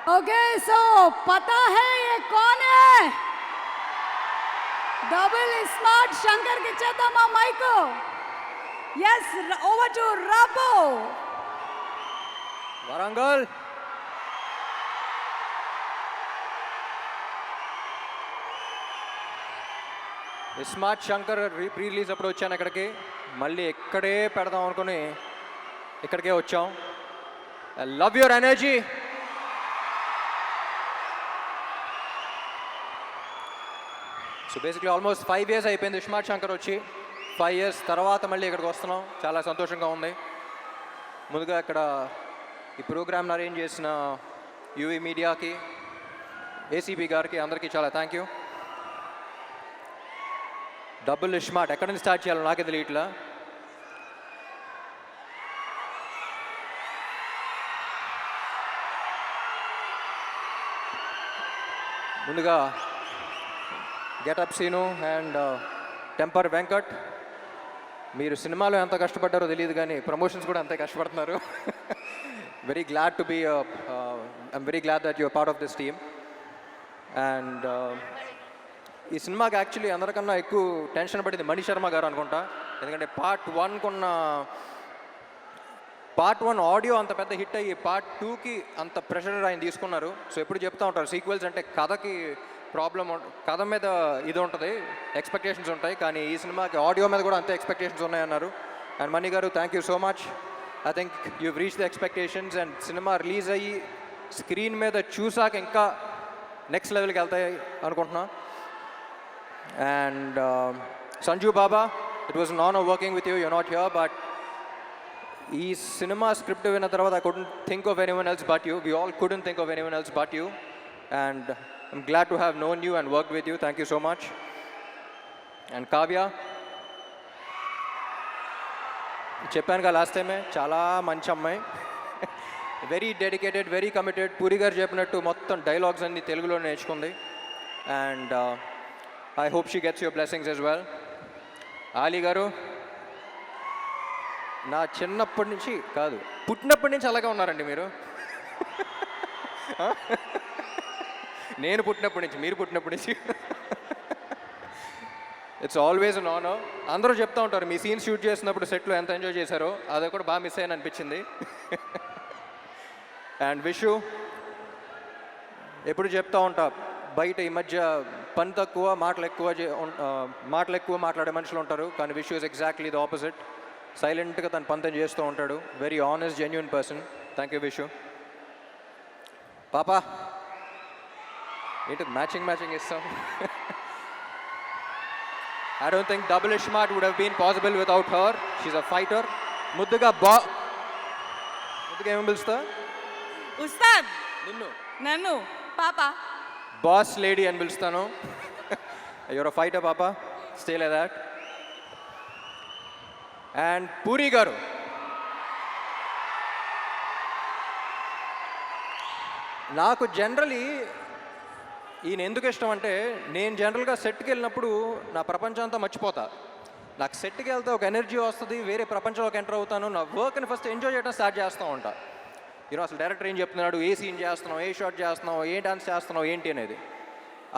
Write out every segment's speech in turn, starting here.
Okay so पता है ये कौन है? डबल स्मार्ट शंकर के चेता माइको. Yes, over to Rabo. Warangal. Smart Shankar pre release అప్పుడు వచ్చాను ఇక్కడికి, మళ్ళీ ఇక్కడే పెడదాం అనుకుని ఇక్కడికే వచ్చాం. I love your energy. So basically almost 5 years అయిపోయింది స్మార్ట్ శంకర్ వచ్చి. 5 years తర్వాత మళ్ళీ ఇక్కడికి వస్తున్నాం, చాలా సంతోషంగా ఉంది. ముందుగా ఇక్కడ ఈ ప్రోగ్రామ్ని అరేంజ్ చేసిన యూవీ మీడియాకి, ఏసీబీ గారికి, అందరికీ చాలా థ్యాంక్ యూ. డబుల్ స్మార్ట్ ఎక్కడి నుంచి స్టార్ట్ చేయాలో నాకే తెలియట్లా. ముందుగా getup Seenu and temper Venkat, మీరు సినిమాలో ఎంత కష్టపడ్డారో తెలియదు కానీ ప్రమోషన్స్ కూడా అంతే కష్టపడుతున్నారు. Very glad to be I'm very glad that your part of this team. And ఈ సినిమాకి యాక్చువల్లీ అందరికన్నా ఎక్కువ టెన్షన్ పడింది మణి శర్మ గారు అనుకుంటా. ఎందుకంటే పార్ట్ 1 ఆడియో అంత పెద్ద హిట్ అయ్యి పార్ట్ 2కి అంత ప్రెషర్ ఆయన తీసుకున్నారు. సో ఎప్పుడు చెప్తూ ఉంటారు సీక్వెల్స్ అంటే కథకి ప్రాబ్లం, కథ మీద ఇది ఉంటుంది, ఎక్స్పెక్టేషన్స్ ఉంటాయి, కానీ ఈ సినిమాకి ఆడియో మీద కూడా అంతే ఎక్స్పెక్టేషన్స్ ఉన్నాయన్నారు. అండ్ మణి గారు thank you so much. I think you reach the expectations. And cinema release అయ్యి స్క్రీన్ మీద చూసాక ఇంకా నెక్స్ట్ లెవెల్కి వెళ్తాయి అనుకుంటున్నా. And Sanju Baba, it was an honor working with you. You're not here, but ee cinema script vinna tarvata I couldn't think of anyone else but you. We all couldn't think of anyone else but you, and I'm glad to have known you and worked with you. Thank you so much. And Kavya, చెప్పాను కదా last టైమే, చాలా మంచి అమ్మాయి, very dedicated, very committed. Puri గారు చెప్పినట్టు మొత్తం dialogues అన్ని తెలుగులో నేర్చుకుంది. And I hope she gets your blessings as well. Ali garu, నా చిన్నప్పటి నుంచి కాదు, పుట్టినప్పటి నుంచి అలాగే ఉన్నారండి మీరు. నేను పుట్టినప్పటి నుంచి, మీరు పుట్టినప్పటి నుంచి. It's always an honour. అందరూ చెప్తూ ఉంటారు మీ సీన్స్ షూట్ చేసినప్పుడు సెట్లో ఎంత ఎంజాయ్ చేశారో, అది కూడా బాగా మిస్ అయ్యాను అనిపించింది. అండ్ విషు, ఎప్పుడు చెప్తూ ఉంటా బయట ఈ మధ్య పని తక్కువ మాటలు ఎక్కువ మాట్లాడే మనుషులు ఉంటారు, కానీ Vishu is exactly the opposite. సైలెంట్గా తన పని తను చేస్తూ ఉంటాడు. Very honest, genuine person. Thank you Vishu. పాపా ఏంటి మ్యాచింగ్ ఇస్తాం. I don't think double smart would have been possible without her. She's a fighter. ముద్దుగా ఏమేమి పిలుస్తా? ఉస్తాద్. నిన్ను నన్ను పాపా. బాస్ లేడీ అని పిలుస్తాను. యువర్ అ ఫైటర్ పాపా, stay like that. And puri గారు, నాకు జనరలీ ఈయన ఎందుకు ఇష్టం అంటే, నేను జనరల్గా సెట్కి వెళ్ళినప్పుడు నా ప్రపంచం అంతా మర్చిపోతా. నాకు సెట్కి వెళ్తే ఒక ఎనర్జీ వస్తుంది, వేరే ప్రపంచంలోకి ఎంటర్ అవుతాను. నా వర్క్ని ఫస్ట్ ఎంజాయ్ చేయడం స్టార్ట్ చేస్తూ ఉంటా. ఈరోజు అసలు డైరెక్టర్ ఏం చెప్తున్నాడు, ఏ సీన్ చేస్తున్నావు, ఏ షాట్ చేస్తున్నావు, ఏ డాన్స్ చేస్తున్నావు ఏంటి అనేది,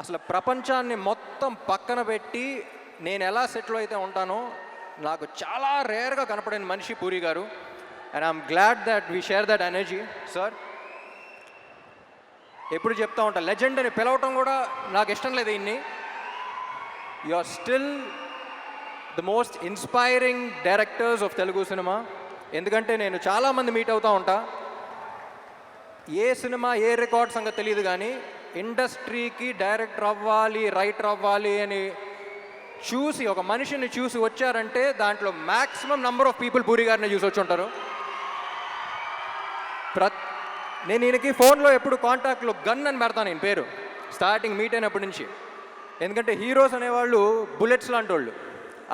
అసలు ప్రపంచాన్ని మొత్తం పక్కన పెట్టి నేను ఎలా సెట్లో అయితే ఉంటానో నాకు చాలా రేర్గా కనపడిన మనిషి పూరి గారు. And I'm glad that we share that energy. Sir ఎప్పుడు చెప్తా ఉంటా, లెజెండ్ అని పిలవటం కూడా నాకు ఇష్టం లేదు. ఇన్ని you are still the most inspiring directors of Telugu cinema. ఎందుకంటే నేను చాలామంది మీట్ అవుతూ ఉంటా, ఏ సినిమా ఏ రికార్డ్ సంగతి తెలియదు, కానీ ఇండస్ట్రీకి డైరెక్టర్ అవ్వాలి, రైటర్ అవ్వాలి అని చూసి ఒక మనిషిని చూసి వచ్చారంటే దాంట్లో maximum number of people puri గారిని చూసి వచ్చి ఉంటారు. నేను ఈయనకి ఫోన్లో ఎప్పుడు కాంటాక్ట్లో గన్ అని పెడతాను నేను పేరు, స్టార్టింగ్ మీట్ అయినప్పటి నుంచి. ఎందుకంటే హీరోస్ అనేవాళ్ళు బుల్లెట్స్ లాంటి వాళ్ళు,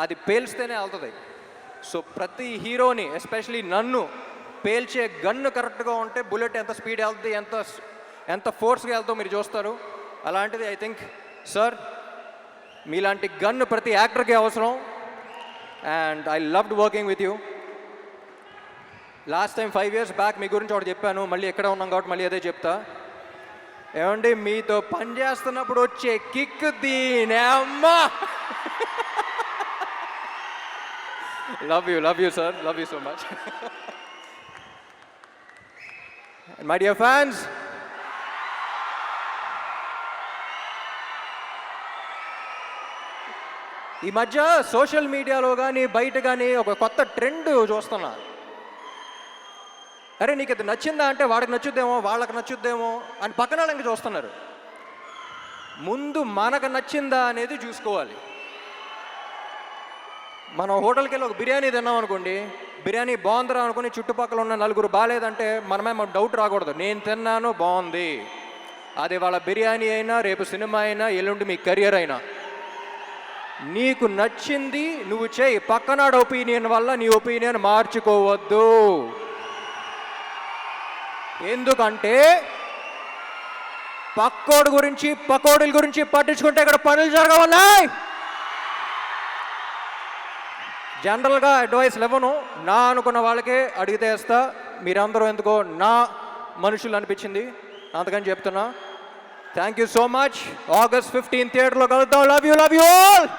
అది పేల్స్తేనే వెళ్తుంది. సో ప్రతి హీరోని, ఎస్పెషలీ నన్ను పేల్చే గన్ను కరెక్ట్గా ఉంటే బుల్లెట్ ఎంత స్పీడ్ వెళ్తుంది, ఎంత ఫోర్స్గా వెళ్తుందో మీరు చూస్తారు. అలాంటిది ఐ థింక్ సార్ మీలాంటి గన్ను ప్రతి యాక్టర్కి అవసరం. And I loved working with you. Last time 5 years back మీ గురించి ఒకటి చెప్పాను, మళ్ళీ ఎక్కడ ఉన్నాం కాబట్టి మళ్ళీ అదే చెప్తా. ఏమండి మీతో పని చేస్తున్నప్పుడు వచ్చే కిక్ దీనే అమ్మా. Love you sir, love you so much. My dear fans, ఈ మధ్య సోషల్ మీడియాలో కానీ బయట కానీ ఒక కొత్త ట్రెండ్ చూస్తున్నా. అరే నీకు ఇది నచ్చిందా అంటే వాడికి నచ్చుద్దేమో, వాళ్ళకి నచ్చుద్దేమో అని పక్కన వాళ్ళకి చూస్తున్నారు. ముందు మనకు నచ్చిందా అనేది చూసుకోవాలి. మనం హోటల్కి వెళ్ళి ఒక బిర్యానీ తిన్నాం అనుకోండి, బిర్యానీ బాగుందిరా అనుకుని చుట్టుపక్కల ఉన్న నలుగురు బాగాలేదంటే మనమే డౌట్ రాకూడదు. నేను తిన్నాను బాగుంది. అది వాళ్ళ బిర్యానీ అయినా, రేపు సినిమా అయినా, ఎల్లుండి మీ కెరియర్ అయినా, నీకు నచ్చింది నువ్వు చేయి. పక్కనాడు ఒపీనియన్ వల్ల నీ ఒపీనియన్ మార్చుకోవద్దు. ఎందుకంటే పక్కోడి గురించి పకోడీల గురించి పట్టించుకుంటే ఇక్కడ పనులు జరగవన్నాయి. జనరల్గా అడ్వైస్లు ఇవ్వను, నా అనుకున్న వాళ్ళకే అడిగితే వేస్తా. మీరందరూ ఎందుకో నా మనుషులు అనిపించింది, అందుకని చెప్తున్నా. Thank you so much. August 15 థియేటర్లో కలుద్దాం. Love you all.